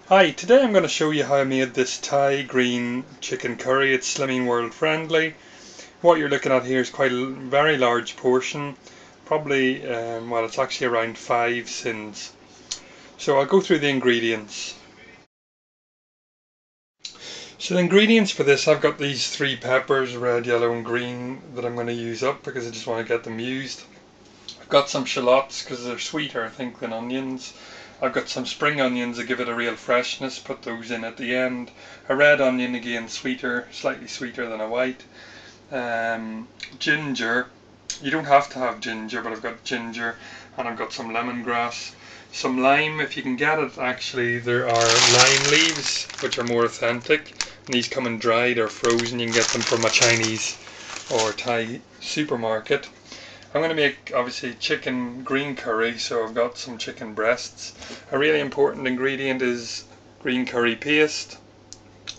Hi, today I'm going to show you how I made this Thai green chicken curry. It's Slimming World friendly. What you're looking at here is quite a very large portion, probably, well, it's actually around 5 Syns. So I'll go through the ingredients. So the ingredients for this, I've got these 3 peppers, red, yellow and green, that I'm going to use up because I just want to get them used. I've got some shallots because they're sweeter, I think, than onions. I've got some spring onions that give it a real freshness, put those in at the end. A red onion, again sweeter, slightly sweeter than a white. Ginger, you don't have to have ginger, but I've got ginger, and I've got some lemongrass. Some lime, if you can get it. Actually, there are lime leaves, which are more authentic, and these come in dried or frozen. You can get them from a Chinese or Thai supermarket. I'm going to make, obviously, chicken green curry, so I've got some chicken breasts. A really important ingredient is green curry paste.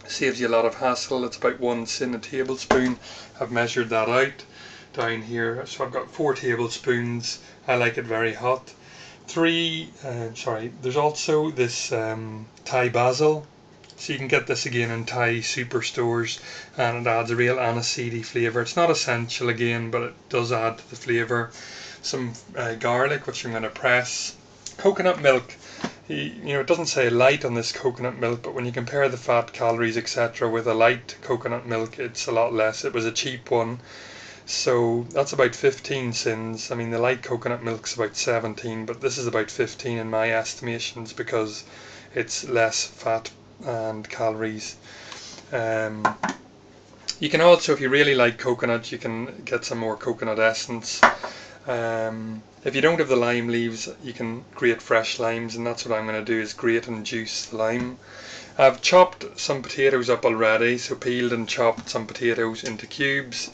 Saves you a lot of hassle. It's about 1 Syn a tablespoon. I've measured that out down here. So I've got 4 tablespoons. I like it very hot. There's also this Thai basil. So you can get this again in Thai superstores, and it adds a real aniseedy flavour. It's not essential again, but it does add to the flavour. Some garlic, which I'm going to press. Coconut milk. It doesn't say light on this coconut milk, but when you compare the fat, calories, etc. with a light coconut milk, it's a lot less. It was a cheap one. So that's about 15 Syns. I mean, the light coconut milk's about 17, but this is about 15 in my estimations because it's less fat and calories. You can also, if you really like coconut, you can get some more coconut essence. If you don't have the lime leaves, you can grate fresh limes, and that's what I'm going to do, is grate and juice the lime. I've chopped some potatoes up already, so peeled and chopped some potatoes into cubes.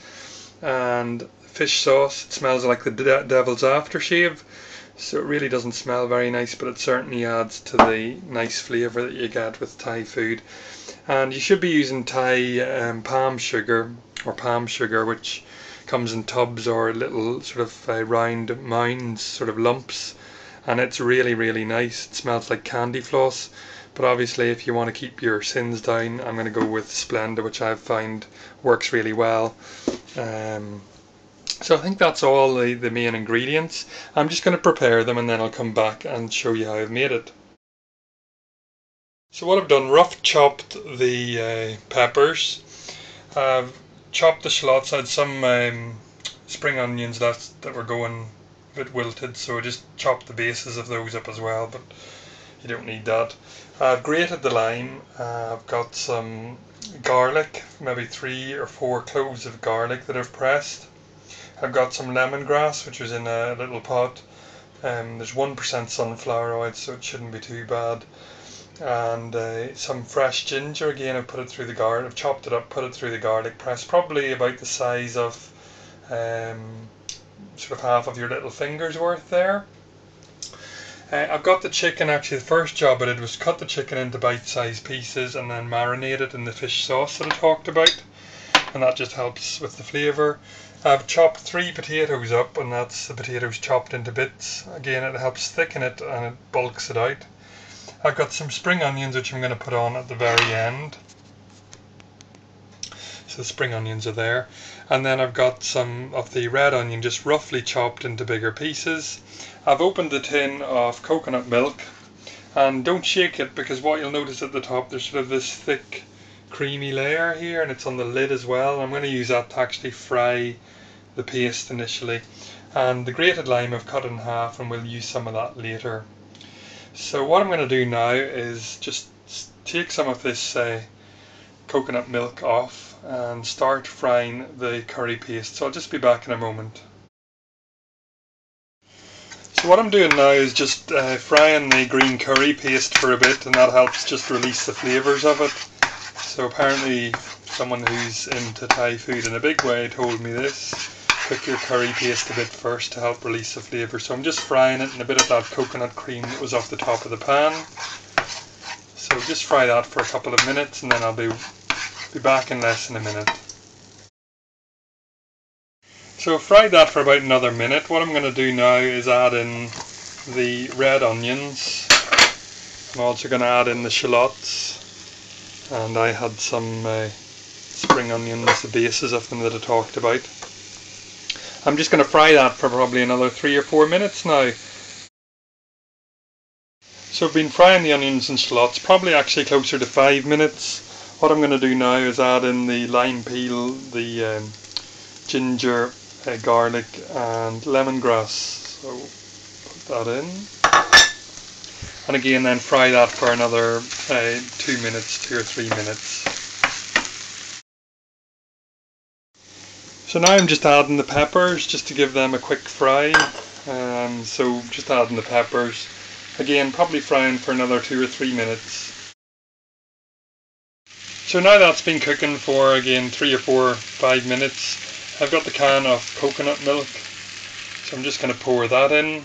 And fish sauce, it smells like the devil's aftershave. So it really doesn't smell very nice, but it certainly adds to the nice flavour that you get with Thai food. And you should be using Thai palm sugar, which comes in tubs or little sort of round mounds, sort of lumps. And it's really, really nice. It smells like candy floss. But obviously, if you want to keep your Syns down, I'm going to go with Splenda, which I've found works really well. So I think that's all the main ingredients. I'm just going to prepare them and then I'll come back and show you how I've made it. So what I've done, rough chopped the peppers. I've chopped the shallots. I had some spring onions that were going a bit wilted, so I just chopped the bases of those up as well, but you don't need that. I've grated the lime. I've got some garlic, maybe 3 or 4 cloves of garlic that I've pressed. I've got some lemongrass, which was in a little pot. There's 1% sunflower oil, so it shouldn't be too bad. And some fresh ginger. Again, I've put it through the garlic. I've chopped it up, put it through the garlic press, probably about the size of sort of half of your little finger's worth there. I've got the chicken. Actually, the first job I did was cut the chicken into bite-sized pieces and then marinate it in the fish sauce that I talked about, and that just helps with the flavour. I've chopped 3 potatoes up, and that's the potatoes chopped into bits. Again, it helps thicken it and it bulks it out. I've got some spring onions, which I'm going to put on at the very end. So the spring onions are there. And then I've got some of the red onion just roughly chopped into bigger pieces. I've opened the tin of coconut milk, and don't shake it, because what you'll notice at the top, there's sort of this thick creamy layer here, and it's on the lid as well. I'm going to use that to actually fry the paste initially. And the grated lime I've cut in half, and we'll use some of that later. So what I'm going to do now is just take some of this coconut milk off and start frying the curry paste. So I'll just be back in a moment. So what I'm doing now is just frying the green curry paste for a bit, and that helps just release the flavours of it. So apparently someone who's into Thai food in a big way told me this. Cook your curry paste a bit first to help release the flavour. So I'm just frying it in a bit of that coconut cream that was off the top of the pan. So just fry that for a couple of minutes, and then I'll be back in less than a minute. So I've fried that for about another minute. What I'm going to do now is add in the red onions. I'm also going to add in the shallots, and I had some spring onions, the bases of them that I talked about. I'm just going to fry that for probably another 3 or 4 minutes now. So I've been frying the onions and shallots probably actually closer to 5 minutes. What I'm going to do now is add in the lime peel, the ginger, garlic and lemongrass. So put that in. And again then fry that for another 2 minutes, 2 or 3 minutes. So now I'm just adding the peppers just to give them a quick fry. So just adding the peppers. Again, probably frying for another 2 or 3 minutes. So now that's been cooking for, again, 3 or 4, 5 minutes. I've got the can of coconut milk, so I'm just going to pour that in.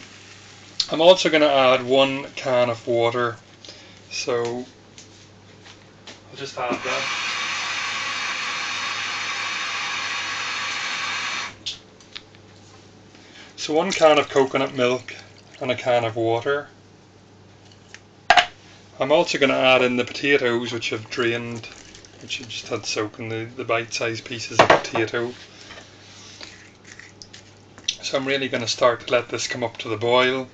I'm also going to add 1 can of water, so I'll just add that. So 1 can of coconut milk and a can of water. I'm also going to add in the potatoes, which I've drained, which I just had soaking, the bite-sized pieces of potato. So I'm really going to start to let this come up to the boil.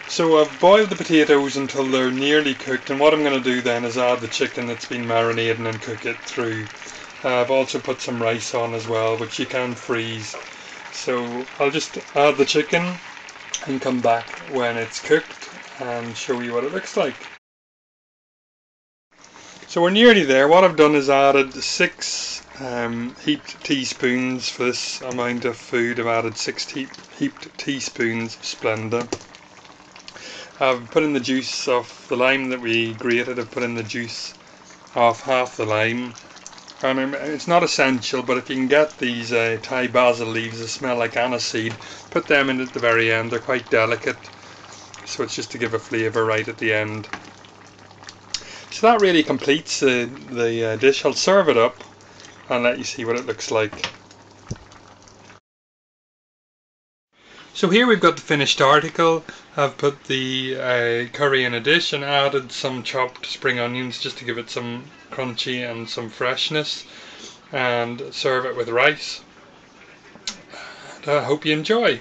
So I've boiled the potatoes until they're nearly cooked, and what I'm going to do then is add the chicken that's been marinating and cook it through. I've also put some rice on as well, which you can freeze. So I'll just add the chicken and come back when it's cooked and show you what it looks like. So we're nearly there. What I've done is added 6 heaped teaspoons for this amount of food. I've added 6 heaped teaspoons of Splenda. I've put in the juice of the lime that we grated. I've put in the juice of half the lime. And it's not essential, but if you can get these Thai basil leaves that smell like aniseed, put them in at the very end. They're quite delicate, so it's just to give a flavour right at the end. So that really completes the dish. I'll serve it up and let you see what it looks like. So here we've got the finished article. I've put the curry in a dish and added some chopped spring onions just to give it some crunchy and some freshness, and serve it with rice. And I hope you enjoy.